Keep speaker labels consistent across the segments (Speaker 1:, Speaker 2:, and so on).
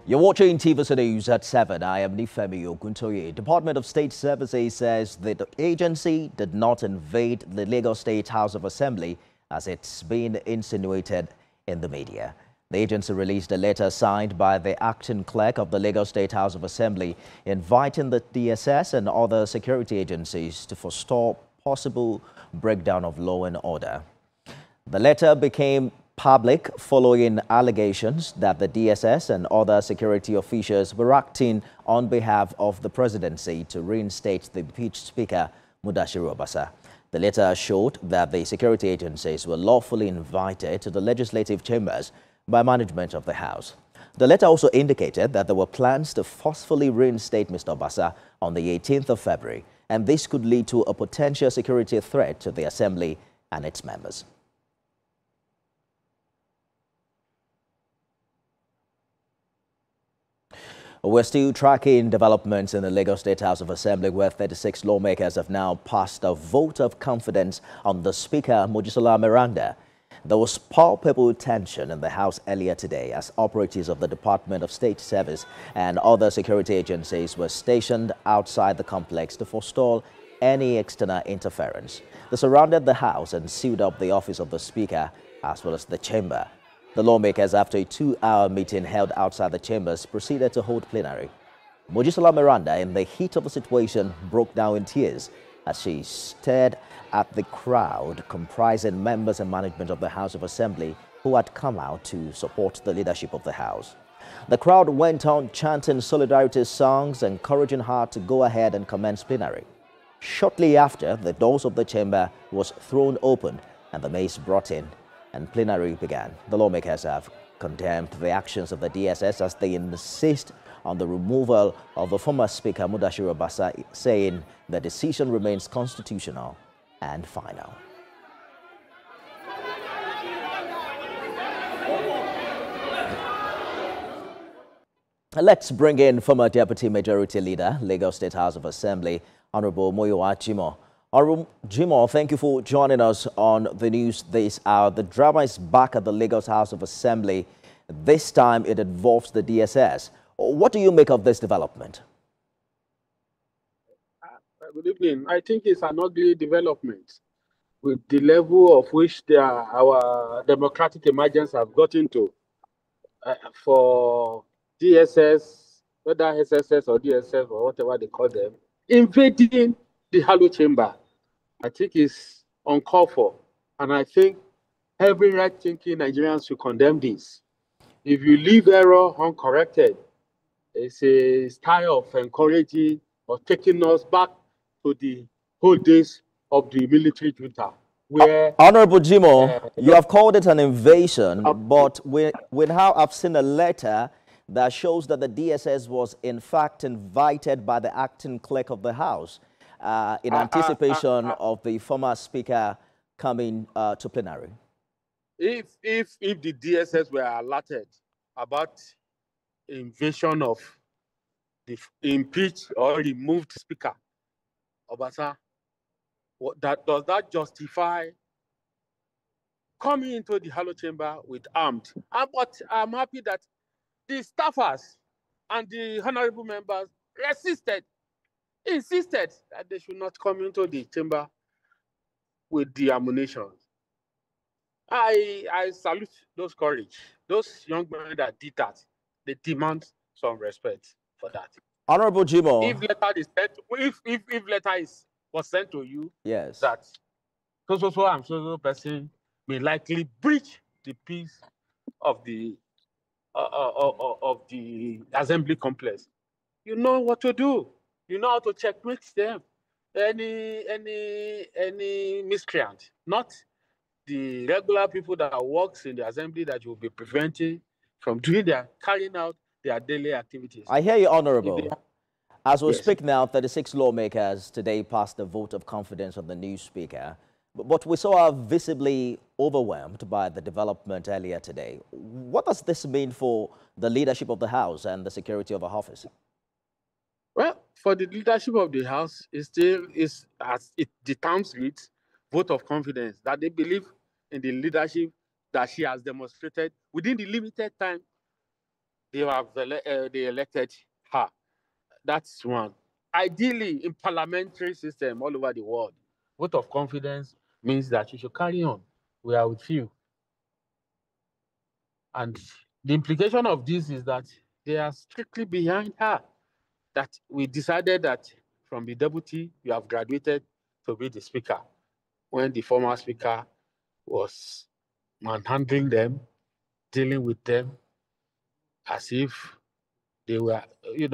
Speaker 1: You're watching TVC News at 7. I am Nifemi Oguntoye. Department of State Services says that the agency did not invade the Lagos State House of Assembly as it's been insinuated in the media. The agency released a letter signed by the acting clerk of the Lagos State House of Assembly inviting the DSS and other security agencies to forestall possible breakdown of law and order. The letter became public following allegations that the DSS and other security officials were acting on behalf of the presidency to reinstate the impeached Speaker Mudashiru Obasa. The letter showed that the security agencies were lawfully invited to the legislative chambers by management of the House. The letter also indicated that there were plans to forcefully reinstate Mr. Obasa on the 18th of February, and this could lead to a potential security threat to the Assembly and its members. We're still tracking developments in the Lagos State House of Assembly, where 36 lawmakers have now passed a vote of confidence on the Speaker, Mojisola Meranda. There was palpable tension in the House earlier today as operatives of the Department of State Service and other security agencies were stationed outside the complex to forestall any external interference. They surrounded the House and sealed up the office of the Speaker as well as the chamber. The lawmakers, after a 2-hour meeting held outside the chambers, proceeded to hold plenary. Mojisola Meranda, in the heat of the situation, broke down in tears as she stared at the crowd comprising members and management of the House of Assembly who had come out to support the leadership of the House. The crowd went on chanting solidarity songs, encouraging her to go ahead and commence plenary. Shortly after, the doors of the chamber was thrown open and the mace brought in, and plenary began. The lawmakers have condemned the actions of the DSS as they insist on the removal of the former Speaker Mudashiru Obasa, saying the decision remains constitutional and final. Let's bring in former Deputy Majority Leader, Lagos State House of Assembly, Honorable Moyowa Jimoh. Honorable Jimoh, thank you for joining us on the news this hour. The drama is back at the Lagos House of Assembly. This time it involves the DSS. What do you make of this development?
Speaker 2: Good evening. I think it's an ugly development with the level of which our democratic emergence have gotten to for DSS, whether SSS or DSS or whatever they call them, invading the Halo chamber. I think it's uncalled for, and I think every right-thinking Nigerians should condemn this. If you leave error uncorrected, it's a style of encouraging or taking us back to the whole days of the military junta. Where,
Speaker 1: Honorable Jimoh, you have called it an invasion, but with how I've seen a letter that shows that the DSS was in fact invited by the acting clerk of the House in anticipation of the former Speaker coming to plenary.
Speaker 2: If the DSS were alerted about invasion of the impeached or removed Speaker Obasa, does that justify coming into the Halo chamber with armed? But I'm happy that the staffers and the honorable members insisted that they should not come into the chamber with the ammunition. I salute those courage. Those young men that did that, they demand some respect for that.
Speaker 1: Honorable Jimoh,
Speaker 2: If letter is sent, if letter was sent to you,
Speaker 1: yes,
Speaker 2: that so and so person may likely breach the peace of the assembly complex, you know what to do. You know how to checkmate them. Any miscreant, not the regular people that works in the assembly that you will be preventing from carrying out their daily activities.
Speaker 1: I hear you, Honorable. As we speak now, 36 lawmakers today passed a vote of confidence on the new Speaker. But we saw her visibly overwhelmed by the development earlier today. What does this mean for the leadership of the House and the security of the office?
Speaker 2: Well, for the leadership of the House, it still is, as the terms read, vote of confidence, that they believe in the leadership that she has demonstrated within the limited time they elected her. That's one. Ideally, in parliamentary system all over the world, vote of confidence means that you should carry on. We are with you. And the implication of this is that they are strictly behind her. That we decided that from the deputy, you have graduated to be the speaker, when the former speaker was manhandling them, dealing with them as if they were, I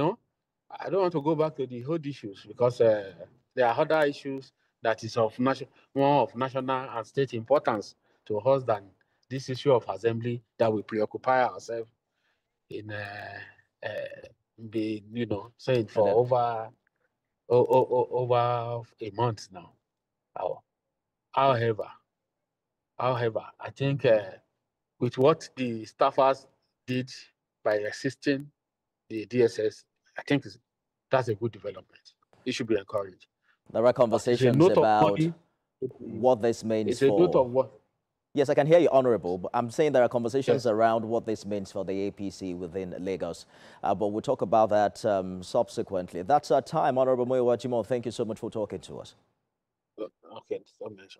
Speaker 2: don't want to go back to the whole issues because there are other issues that is of more of national and state importance to us than this issue of assembly that we preoccupy ourselves in saying for over a month now. However, I think with what the staffers did by assisting the DSS, I think that's a good development. It should be encouraged.
Speaker 1: There are conversations about what this means
Speaker 2: it's a note of what.
Speaker 1: Yes, I can hear you, Honorable, but I'm saying there are conversations around what this means for the APC within Lagos. But we'll talk about that subsequently. That's our time, Honorable Muyiwa Jimoh. Thank you so much for talking to us.
Speaker 2: Okay, don't mention.